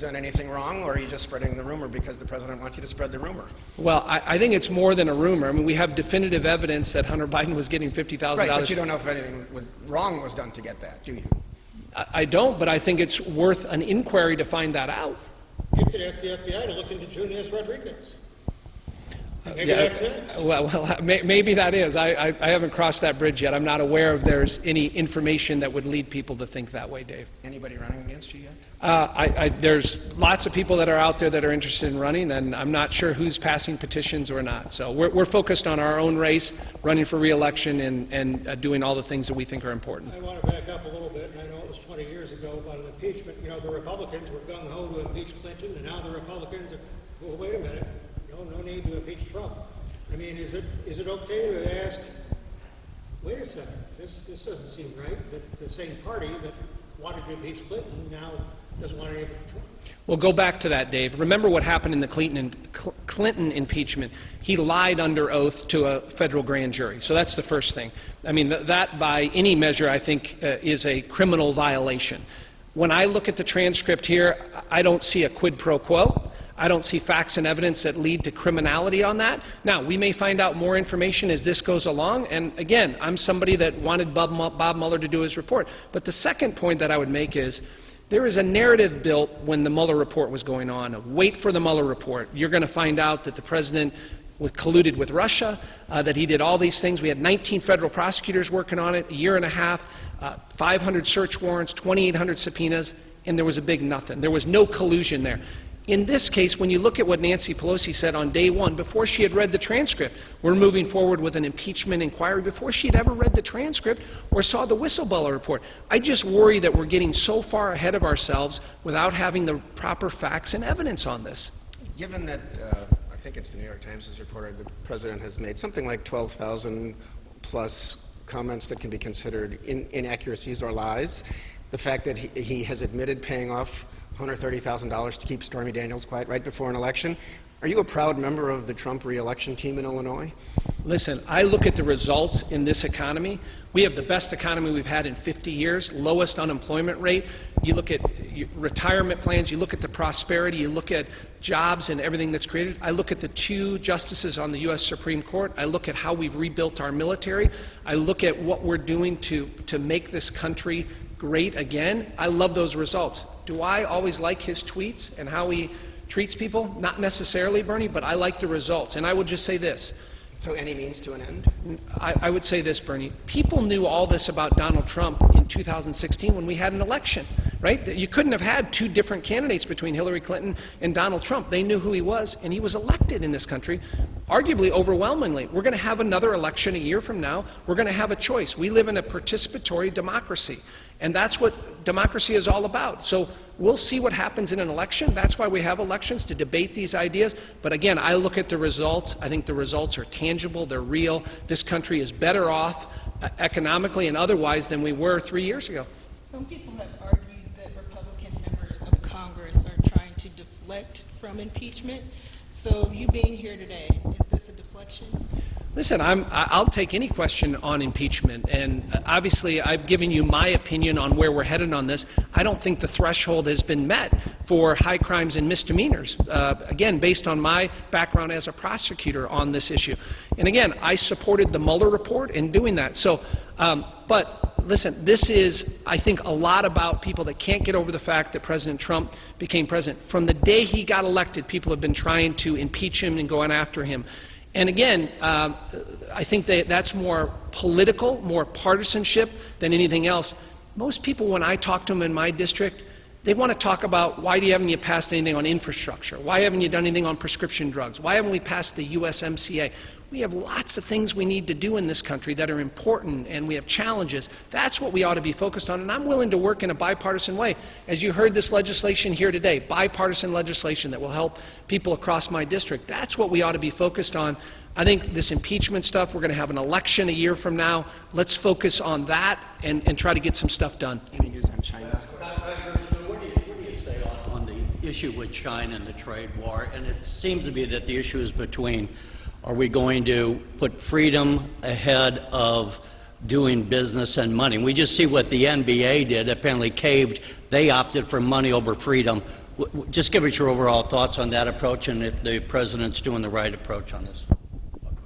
done anything wrong, or are you just spreading the rumor because the president wants you to spread the rumor? Well, I think it's more than a rumor. I mean, we have definitive evidence that Hunter Biden was getting $50,000. Right, but you don't know if anything wrong was done to get that, do you? I don't, but I think it's worth an inquiry to find that out. You could ask the FBI to look into Junius Rodriguez. Maybe that's it. Well, maybe that is. I haven't crossed that bridge yet. I'm not aware if there's any information that would lead people to think that way, Dave. Anybody running against you yet? There's lots of people that are out there that are interested in running, and I'm not sure who's passing petitions or not. So we're focused on our own race, running for re-election, and doing all the things that we think are important. I want to back up a little bit. I know it was 20 years ago about an impeachment. You know, the Republicans were gung-ho to impeach Clinton, and now the Republicans are, well, wait a minute. No need to impeach Trump. I mean, is it okay to ask, wait a second, this doesn't seem right, that the same party that wanted to impeach Clinton now doesn't want to impeach Trump? Well, go back to that, Dave. Remember what happened in the Clinton impeachment. He lied under oath to a federal grand jury. So that's the first thing. I mean, that by any measure, I think, is a criminal violation. When I look at the transcript here, I don't see a quid pro quo. I don't see facts and evidence that lead to criminality on that. Now, we may find out more information as this goes along, and again, I'm somebody that wanted Bob Mueller to do his report. But the second point that I would make is, there is a narrative built when the Mueller report was going on of wait for the Mueller report. You're going to find out that the president was colluded with Russia, that he did all these things. We had 19 federal prosecutors working on it, a year and a half, 500 search warrants, 2,800 subpoenas, and there was a big nothing. There was no collusion there. In this case, when you look at what Nancy Pelosi said on day one, before she had read the transcript, we're moving forward with an impeachment inquiry, before she had ever read the transcript or saw the whistleblower report. I just worry that we're getting so far ahead of ourselves without having the proper facts and evidence on this. Given that, I think it's the New York Times has reported, the president has made something like 12,000 plus comments that can be considered inaccuracies or lies, the fact that he has admitted paying off $130,000 to keep Stormy Daniels quiet right before an election. Are you a proud member of the Trump re-election team in Illinois? Listen, I look at the results in this economy. We have the best economy we've had in 50 years, lowest unemployment rate. You look at retirement plans, you look at the prosperity, you look at jobs and everything that's created. I look at the 2 justices on the U.S. Supreme Court. I look at how we've rebuilt our military. I look at what we're doing to make this country great again. I love those results. Do I always like his tweets and how he treats people? Not necessarily, Bernie, but I like the results. And I would just say this. So any means to an end? I would say this, Bernie. People knew all this about Donald Trump in 2016 when we had an election, right? You couldn't have had 2 different candidates between Hillary Clinton and Donald Trump. They knew who he was, and he was elected in this country, arguably overwhelmingly. We're going to have another election a year from now. We're going to have a choice. We live in a participatory democracy. And that's what democracy is all about. So we'll see what happens in an election. That's why we have elections, to debate these ideas. But again, I look at the results. I think the results are tangible. They're real. This country is better off economically and otherwise than we were 3 years ago. Some people have argued that Republican members of Congress are trying to deflect from impeachment. So you being here today, is this a deflection? Listen, I'll take any question on impeachment, and obviously I've given you my opinion on where we're headed on this. I don't think the threshold has been met for high crimes and misdemeanors, again, based on my background as a prosecutor on this issue. And again, I supported the Mueller report in doing that. So, but listen, this is, I think, a lot about people that can't get over the fact that President Trump became president. From the day he got elected, people have been trying to impeach him and going after him. And again, I think that's more political, more partisanship than anything else. Most people, when I talk to them in my district, they want to talk about, why haven't you passed anything on infrastructure? Why haven't you done anything on prescription drugs? Why haven't we passed the USMCA? We have lots of things we need to do in this country that are important, and we have challenges. That's what we ought to be focused on, and I'm willing to work in a bipartisan way. As you heard this legislation here today, bipartisan legislation that will help people across my district, that's what we ought to be focused on. I think this impeachment stuff, we're going to have an election a year from now. Let's focus on that and try to get some stuff done. Any news on China? What do you say on the issue with China and the trade war? And it seems to be that the issue is between, are we going to put freedom ahead of doing business and money? We just see what the NBA did, apparently caved. They opted for money over freedom. Just give us your overall thoughts on that approach and if the president's doing the right approach on this.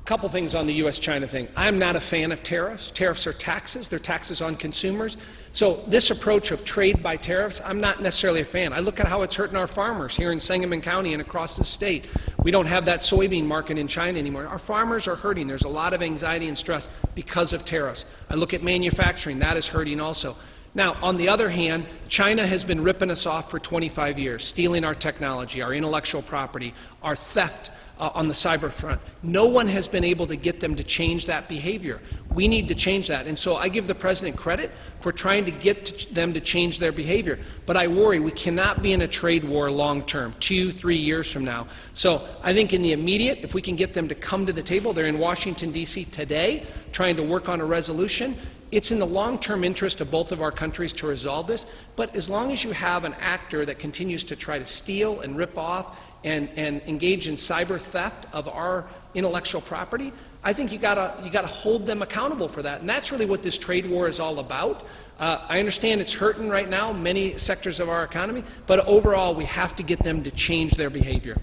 Couple things on the U.S.-China thing. I'm not a fan of tariffs. Tariffs are taxes. They're taxes on consumers. So this approach of trade by tariffs, I'm not necessarily a fan. I look at how it's hurting our farmers here in Sangamon County and across the state. We don't have that soybean market in China anymore. Our farmers are hurting. There's a lot of anxiety and stress because of tariffs. I look at manufacturing. That is hurting also. Now, on the other hand, China has been ripping us off for 25 years, stealing our technology, our intellectual property, our theft on the cyber front. No one has been able to get them to change that behavior. We need to change that. And so I give the president credit for trying to get them to change their behavior. But I worry we cannot be in a trade war long term, 2-3 years from now. So I think in the immediate, if we can get them to come to the table, they're in Washington, D.C. today trying to work on a resolution. It's in the long-term interest of both of our countries to resolve this, but as long as you have an actor that continues to try to steal and rip off and engage in cyber theft of our intellectual property, I think you gotta hold them accountable for that. And that's really what this trade war is all about. I understand it's hurting right now, many sectors of our economy, but overall we have to get them to change their behavior.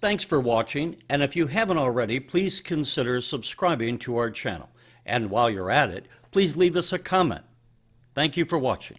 Thanks for watching, and if you haven't already, please consider subscribing to our channel. And while you're at it, please leave us a comment. Thank you for watching.